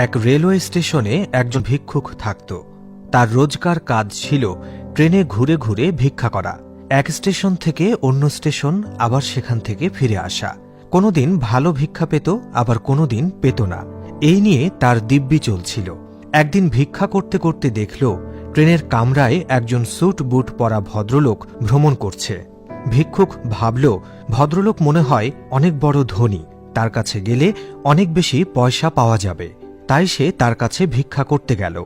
এক রেলওয়ে স্টেশনে একজন ভিক্ষুক থাকত। তার রোজকার কাজ ছিল ট্রেনে ঘুরে ঘুরে ভিক্ষা করা, এক স্টেশন থেকে অন্য স্টেশন, আবার সেখান থেকে ফিরে আসা। কোনোদিন ভালো ভিক্ষা পেত, আবার কোনোদিন পেত না। এই নিয়ে তার দিব্যি চলছিল। একদিন ভিক্ষা করতে করতে দেখল ট্রেনের কামরায় একজন স্যুট বুট পরা ভদ্রলোক ভ্রমণ করছে। ভিক্ষুক ভাবল, ভদ্রলোক মনে হয় অনেক বড় ধনী, তার কাছে গেলে অনেক বেশি পয়সা পাওয়া যাবে। তাই সে তার কাছে ভিক্ষা করতে গেল।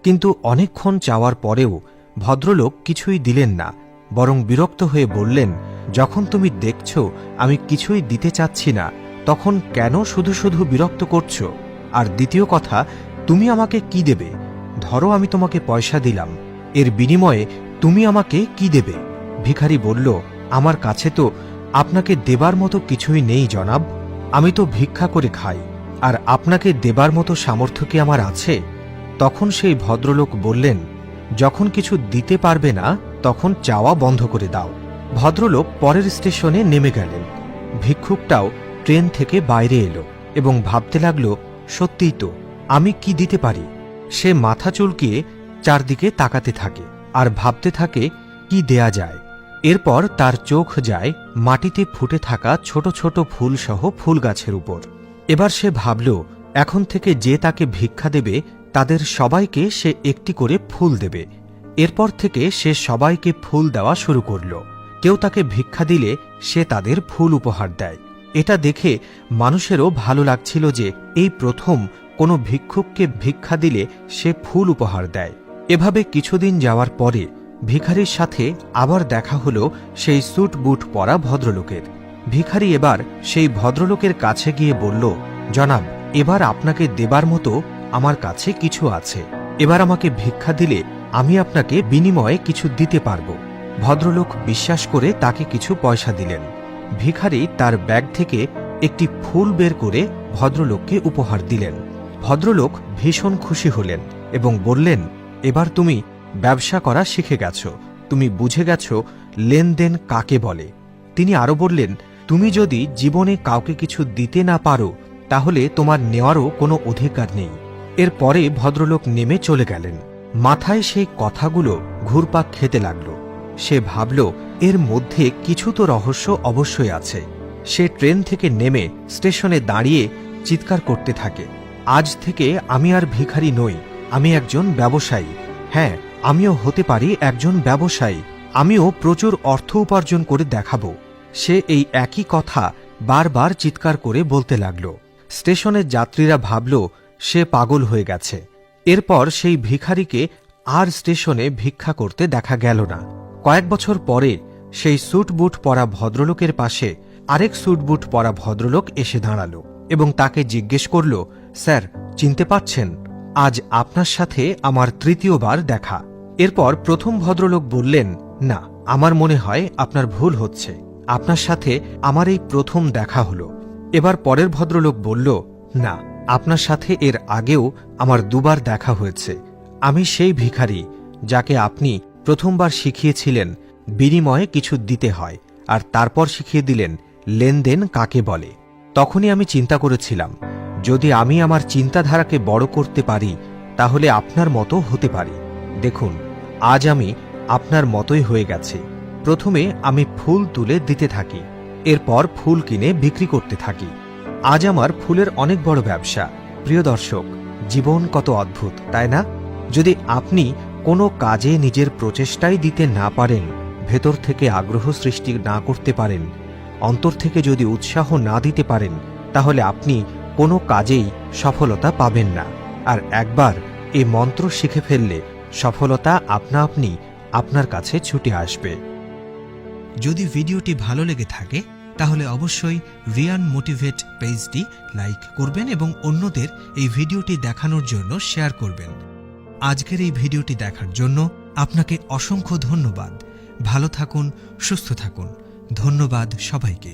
কিন্তু অনেকক্ষণ চাওয়ার পরেও ভদ্রলোক কিছুই দিলেন না, বরং বিরক্ত হয়ে বললেন, যখন তুমি দেখছ আমি কিছুই দিতে চাচ্ছি না, তখন কেন শুধু শুধু বিরক্ত করছো? আর দ্বিতীয় কথা, তুমি আমাকে কি দেবে? ধরো আমি তোমাকে পয়সা দিলাম, এর বিনিময়ে তুমি আমাকে কি দেবে? ভিখারি বলল, আমার কাছে তো আপনাকে দেবার মতো কিছুই নেই জনাব। আমি তো ভিক্ষা করে খাই, আর আপনাকে দেবার মতো সামর্থ্য কি আমার আছে? তখন সেই ভদ্রলোক বললেন, যখন কিছু দিতে পারবে না তখন চাওয়া বন্ধ করে দাও। ভদ্রলোক পরের স্টেশনে নেমে গেলেন। ভিক্ষুকটাও ট্রেন থেকে বাইরে এলো এবং ভাবতে লাগল, সত্যিই তো, আমি কি দিতে পারি? সে মাথা চুলকিয়ে চারদিকে তাকাতে থাকে আর ভাবতে থাকে কি দেয়া যায়। এরপর তার চোখ যায় মাটিতে ফুটে থাকা ছোট ছোট ফুলসহ ফুল গাছের উপর। এবার সে ভাবল, এখন থেকে যে তাকে ভিক্ষা দেবে তাদের সবাইকে সে একটি করে ফুল দেবে। এরপর থেকে সে সবাইকে ফুল দেওয়া শুরু করল। কেউ তাকে ভিক্ষা দিলে সে তাদের ফুল উপহার দেয়। এটা দেখে মানুষেরও ভালো লাগছিল যে এই প্রথম কোনো ভিক্ষুককে ভিক্ষা দিলে সে ফুল উপহার দেয়। এভাবে কিছুদিন যাওয়ার পরে ভিখারির সাথে আবার দেখা হলো সেই স্যুট বুট পরা ভদ্রলোকের। ভিখারি এবার সেই ভদ্রলোকের কাছে গিয়ে বলল, জনাব, এবার আপনাকে দেবার মতো আমার কাছে কিছু আছে। এবার আমাকে ভিক্ষা দিলে আমি আপনাকে বিনিময়ে কিছু দিতে পারব। ভদ্রলোক বিশ্বাস করে তাকে কিছু পয়সা দিলেন। ভিখারি তার ব্যাগ থেকে একটি ফুল বের করে ভদ্রলোককে উপহার দিলেন। ভদ্রলোক ভীষণ খুশি হলেন এবং বললেন, এবার তুমি ব্যবসা করা শিখে গেছ, তুমি বুঝে গেছ লেনদেন কাকে বলে। তিনি আরো বললেন, তুমি যদি জীবনে কাউকে কিছু দিতে না পারো তাহলে তোমার নেওয়ারও কোনো অধিকার নেই। এরপরে ভদ্রলোক নেমে চলে গেলেন। মাথায় সেই কথাগুলো ঘুরপাক খেতে লাগল। সে ভাবল, এর মধ্যে কিছু তো রহস্য অবশ্যই আছে। সে ট্রেন থেকে নেমে স্টেশনে দাঁড়িয়ে চিৎকার করতে থাকে, আজ থেকে আমি আর ভিখারি নই, আমি একজন ব্যবসায়ী। হ্যাঁ, আমিও হতে পারি একজন ব্যবসায়ী, আমিও প্রচুর অর্থ উপার্জন করে দেখাবো। সে এই একই কথা বারবার চিৎকার করে বলতে লাগল। স্টেশনের যাত্রীরা ভাবল সে পাগল হয়ে গেছে। এরপর সেই ভিখারিকে আর স্টেশনে ভিক্ষা করতে দেখা গেল না। কয়েক বছর পরে সেই স্যুট বুট পরা ভদ্রলোকের পাশে আরেক স্যুট বুট পরা ভদ্রলোক এসে দাঁড়াল এবং তাকে জিজ্ঞেস করল, স্যার, চিনতে পারছেন? আজ আপনার সাথে আমার তৃতীয়বার দেখা। এরপর প্রথম ভদ্রলোক বললেন, না, আমার মনে হয় আপনার ভুল হচ্ছে, আপনার সাথে আমার এই প্রথম দেখা হলো। এবার পরের ভদ্রলোক বলল, না, আপনার সাথে এর আগেও আমার দুবার দেখা হয়েছে। আমি সেই ভিখারি যাকে আপনি প্রথমবার শিখিয়েছিলেন বিনিময়ে কিছু দিতে হয়, আর তারপর শিখিয়ে দিলেন লেনদেন কাকে বলে। তখনই আমি চিন্তা করেছিলাম, যদি আমি আমার চিন্তাধারাকে বড় করতে পারি তাহলে আপনার মতো হতে পারি। দেখুন, আজ আমি আপনার মতোই হয়ে গেছি। প্রথমে আমি ফুল তুলে দিতে থাকি, এরপর ফুল কিনে বিক্রি করতে থাকি। আজ আমার ফুলের অনেক বড় ব্যবসা। প্রিয় দর্শক, জীবন কত অদ্ভুত, তাই না? যদি আপনি কোনো কাজে নিজের প্রচেষ্টাই দিতে না পারেন, ভেতর থেকে আগ্রহ সৃষ্টি না করতে পারেন, অন্তর থেকে যদি উৎসাহ না দিতে পারেন, তাহলে আপনি কোনো কাজেই সফলতা পাবেন না। আর একবার এই মন্ত্র শিখে ফেললে সফলতা আপনা আপনি আপনার কাছে ছুটে আসবে। যদি ভিডিওটি ভালো লেগে থাকে তাহলে অবশ্যই রিয়ান মোটিভেট পেজটি লাইক করবেন এবং অন্যদের এই ভিডিওটি দেখানোর জন্য শেয়ার করবেন। আজকের এই ভিডিওটি দেখার জন্য আপনাকে অসংখ্য ধন্যবাদ। ভালো থাকুন, সুস্থ থাকুন। ধন্যবাদ সবাইকে।